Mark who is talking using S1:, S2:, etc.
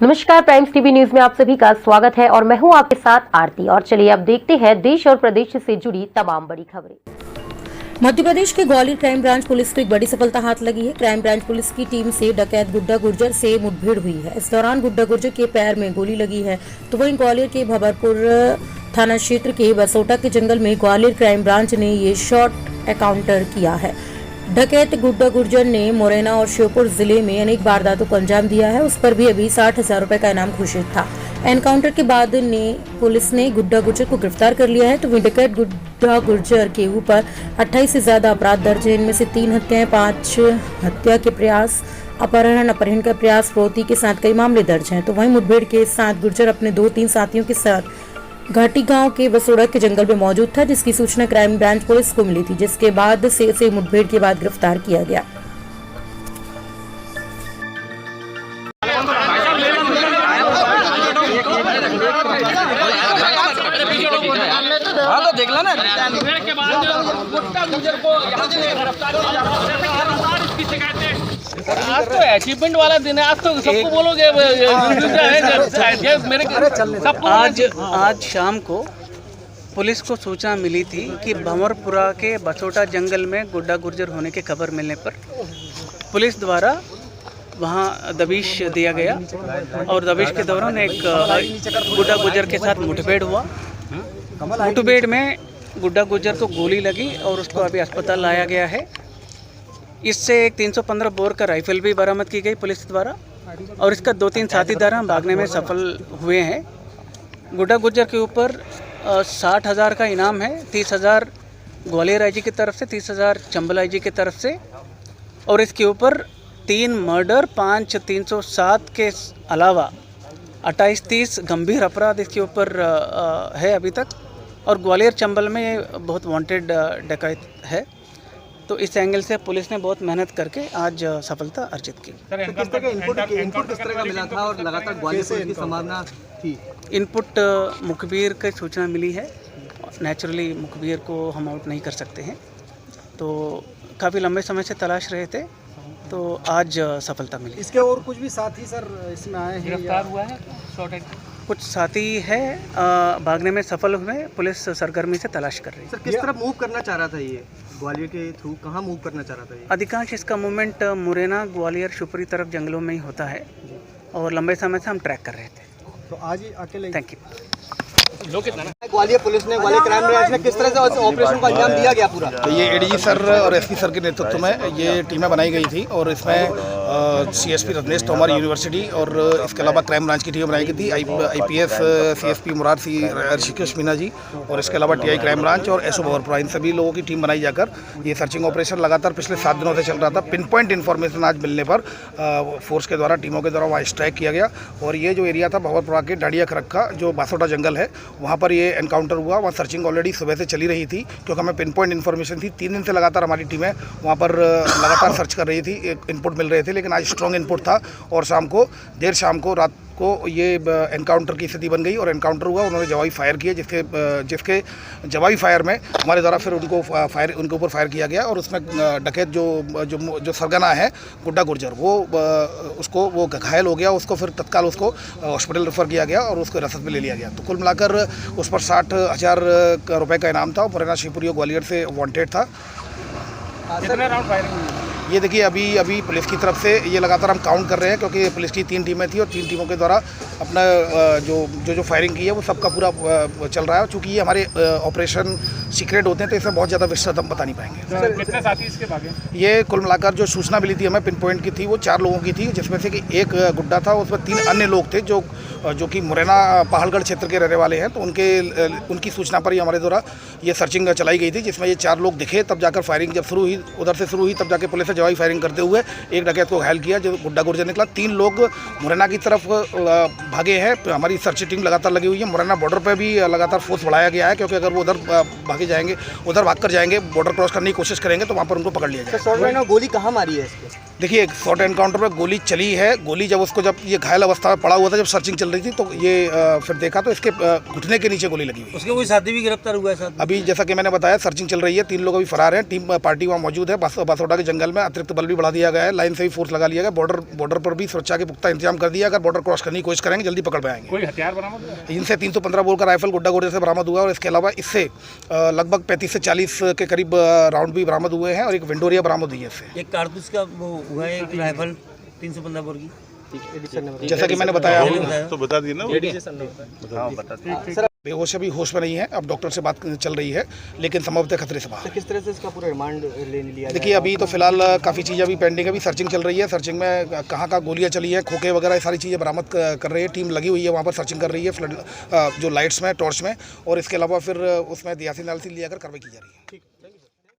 S1: नमस्कार, primes TV news में आप सभी का स्वागत है और मैं हूं आपके साथ आरती। और चलिए अब देखते हैं देश और प्रदेश से जुड़ी तमाम बड़ी खबरें। मध्य प्रदेश के ग्वालियर क्राइम ब्रांच पुलिस को एक बड़ी सफलता हाथ लगी है। क्राइम ब्रांच पुलिस की टीम से डकैत गुड्डा गुर्जर से मुठभेड़ हुई है। इस दौरान गुड्डा गुर्जर के पैर में गोली लगी है। तो वहीं ग्वालियर के भबरपुर थाना क्षेत्र के बसोटा के जंगल में ग्वालियर क्राइम ब्रांच ने ये शॉट एनकाउंटर किया है। डकैत गुड्डा गुर्जर ने मुरैना और श्योपुर जिले में अनेक वारदातों को अंजाम दिया है। उस पर भी अभी 60,000 रुपए का इनाम घोषित था। एनकाउंटर के बाद पुलिस ने गुड्डा गुर्जर को गिरफ्तार कर लिया है। तो वहीं डकैत गुड्डा गुर्जर के ऊपर 28 से ज्यादा अपराध दर्ज है। इनमें से 3 हत्याएं, 5 हत्या के प्रयास, अपहरण का प्रयास, फिरौती के साथ कई मामले दर्ज हैं। तो वहीं मुठभेड़ के साथ गुर्जर अपने 2-3 साथियों के साथ घाटी गांव के बसोड़ा के जंगल में मौजूद था, जिसकी सूचना क्राइम ब्रांच पुलिस को मिली थी, जिसके बाद से मुठभेड़ के बाद गिरफ्तार किया गया।
S2: हाँ तो देख लो ना के बाद गुड्डा गुर्जर को यहाँ से गिरफ्तार किया। आज तो अचीवमेंट वाला दिन है। आज तो सबको बोलोगे मेरे
S3: आज शाम को पुलिस को सूचना मिली थी कि भंवरपुरा के बसोटा जंगल में गुड्डा गुर्जर होने की खबर मिलने पर पुलिस द्वारा वहां दबिश दिया गया और दबिश के दौरान एक गुड्डा गुर्जर के साथ मुठभेड़ हुआ। मुठभेड़ में गुड्डा गुर्जर को गोली लगी और उसको अभी अस्पताल लाया गया है। इससे एक 315 बोर का राइफल भी बरामद की गई पुलिस द्वारा और इसका 2-3 साथीदार भागने में सफल हुए हैं। गुड्डा गुर्जर के ऊपर 60,000 का इनाम है। 30,000 ग्वालियर आईजी की तरफ से, 30,000 चंबल आईजी की तरफ से और इसके ऊपर 3 मर्डर, 5 307 के अलावा 28-30 गंभीर अपराध इसके ऊपर है अभी तक। और ग्वालियर चंबल में बहुत वांटेड डकैत है। तो इस एंगल से पुलिस ने बहुत मेहनत करके आज सफलता अर्जित की।
S4: किस तरह का इनपुट किस तरह का मिला था और लगातार ग्वालियर पुलिस की संभावना थी?
S3: इनपुट मुखबिर की सूचना मिली है। नेचुरली मुखबिर को हम आउट नहीं कर सकते हैं, तो काफ़ी लंबे समय से तलाश रहे थे, तो आज सफलता मिली।
S4: इसके और कुछ भी साथी सर इसमें आए हैं?
S2: गिरफ्तार हुआ है
S3: कुछ साथी है भागने में सफल हुए। पुलिस सरगर्मी से तलाश कर रही है।
S4: सर किस तरह मूव करना चाह रहा था ये? ग्वालियर के थ्रू कहाँ मूव करना चाह रहा था ये?
S3: अधिकांश इसका मूवमेंट मुरैना, ग्वालियर, शिवपुरी तरफ जंगलों में ही होता है और लंबे समय से हम ट्रैक कर रहे थे।
S4: तो आज ही अकेले?
S3: Thank you.
S4: ग्वालियर पुलिस ने, ग्वालियर क्राइम ब्रांच ने किस तरह से ऑपरेशन को अंजाम दिया गया पूरा?
S5: तो ये एडीजी सर और एसपी सर के नेतृत्व में ये टीमें बनाई गई थी और इसमें सीएसपी रत्नेश तोमर यूनिवर्सिटी और इसके अलावा क्राइम ब्रांच की टीम बनाई गई थी। आईपीएस सीएसपी मुरार सी ऋषिकेश मीना जी और इसके अलावा टीआई क्राइम ब्रांच और एसओ भंवरपुरा, इन सभी लोगों की टीम बनाई जाकर ये सर्चिंग ऑपरेशन लगातार पिछले 7 दिनों से चल रहा था। पिन पॉइंट इन्फॉर्मेशन आज मिलने पर फोर्स के द्वारा, टीमों के द्वारा वहाँ स्ट्राइक किया गया और ये जो एरिया था भंवरपुरा के डाड़िया खरक्का जो बासोटा जंगल है, वहाँ पर ये एनकाउंटर हुआ। वहाँ सर्चिंग ऑलरेडी सुबह से चली रही थी क्योंकि हमें पिन पॉइंट इन्फॉर्मेशन थी। 3 दिन से लगातार हमारी टीमें वहाँ पर लगातार सर्च कर रही थी, इनपुट मिल रहे थे, लेकिन आज स्ट्रॉन्ग इनपुट था और देर शाम को रात को ये एनकाउंटर की स्थिति बन गई और एनकाउंटर हुआ। उन्होंने जवाबी फायर किए, जिसके जवाबी फायर में हमारे द्वारा फिर उनके ऊपर फायर किया गया और उसमें डकैत जो सरगना है गुड्डा गुर्जर, वो घायल हो गया। उसको फिर तत्काल उसको हॉस्पिटल रेफर किया गया और उसको हिरासत में ले लिया गया। तो कुल मिलाकर उस पर 60,000 रुपये का इनाम था। मुरैना, शिवपुरी और ग्वालियर से वांटेड था।
S2: कितने राउंड फायरिंग हुई?
S5: ये देखिए अभी पुलिस की तरफ से ये लगातार हम काउंट कर रहे हैं क्योंकि पुलिस की 3 टीमें थी और 3 टीमों के द्वारा अपना जो फायरिंग की है वो सबका पूरा चल रहा है। चूँकि ये हमारे ऑपरेशन सीक्रेट होते हैं तो इसमें बहुत ज़्यादा विस्तृत हम बता नहीं पाएंगे।
S2: कितने साथी इसके भागे?
S5: ये कुल मिलाकर जो सूचना मिली थी हमें पिन पॉइंट की थी, वो 4 लोगों की थी, जिसमें से कि एक गुड्डा था, उसमें 3 अन्य लोग थे जो कि मुरैना पहाड़गढ़ क्षेत्र के रहने वाले हैं। तो उनकी सूचना पर ही हमारे द्वारा ये सर्चिंग चलाई गई थी, जिसमें ये 4 लोग दिखे। तब जाकर फायरिंग जब शुरू हुई, उधर से शुरू हुई, तब जाके पुलिस ने जवाबी फायरिंग करते हुए एक डकैत को घायल किया जो गुड्डा गुर्जर निकला। 3 लोग मुरैना की तरफ भागे हैं। हमारी सर्च टीम लगातार लगी हुई है। मुरैना बॉर्डर पर भी लगातार फोर्स बढ़ाया गया है क्योंकि अगर वो उधर भाग कर जाएंगे, बॉर्डर क्रॉस करने की कोशिश करेंगे तो वहाँ पर उनको पकड़ लिया जाएगा।
S4: गोली कहाँ मारी है इसके?
S5: देखिए, शॉर्ट एनकाउंटर में गोली चली है। गोली जब ये घायल अवस्था में पड़ा हुआ था, जब सर्चिंग चल रही थी, तो ये फिर देखा तो इसके घुटने के नीचे गोली लगी हुई है।
S4: उसके कोई साथी भी गिरफ्तार हुआ है साथ?
S5: अभी जैसा कि मैंने बताया, सर्चिंग चल रही है, 3 लोग अभी फरार हैं। टीम पार्टी वहाँ मौजूद है। बासोटा के जंगल में अतिरिक्त बल भी बढ़ा दिया गया है। लाइन से भी फोर्स लगा लिया गया। बॉर्डर पर भी सुरक्षा के पुख्ता इंतजाम कर दिया। अगर बॉर्डर क्रॉस करने की कोशिश करेंगे, जल्दी पकड़ पाएंगे।
S6: कोई हथियार बरामद हुआ?
S5: इनसे 315 बोर का राइफल गुड्डा गुर्जर से बरामद हुआ, और इसके अलावा इससे लगभग 35 से 40 के करीब राउंड भी बरामद हुए हैं, और एक विंडोरिया बरामद हुई है इससे।
S4: एक कारतूस का वो हुआ है, एक राइफल 315 बोर की।
S5: जैसा कि मैंने बताया,
S6: तो बता दिए ना।
S5: बेहोश अभी होश में नहीं है। अब डॉक्टर से बात चल रही है, लेकिन संभवतः खतरे से बाहर।
S4: किस तरह से इसका पूरा रिमांड ले लिया?
S5: देखिए, अभी तो फिलहाल काफ़ी चीज़ें अभी पेंडिंग है। अभी सर्चिंग चल रही है। सर्चिंग में कहाँ गोलियां चली है, खोखे वगैरह, सारी चीज़ें बरामद कर रही है। टीम लगी हुई है वहाँ पर, सर्चिंग कर रही है फ्लड जो लाइट्स में, टॉर्च में, और इसके अलावा फिर उसमें दियासी नालसी लिया कर कार्रवाई की जा रही है।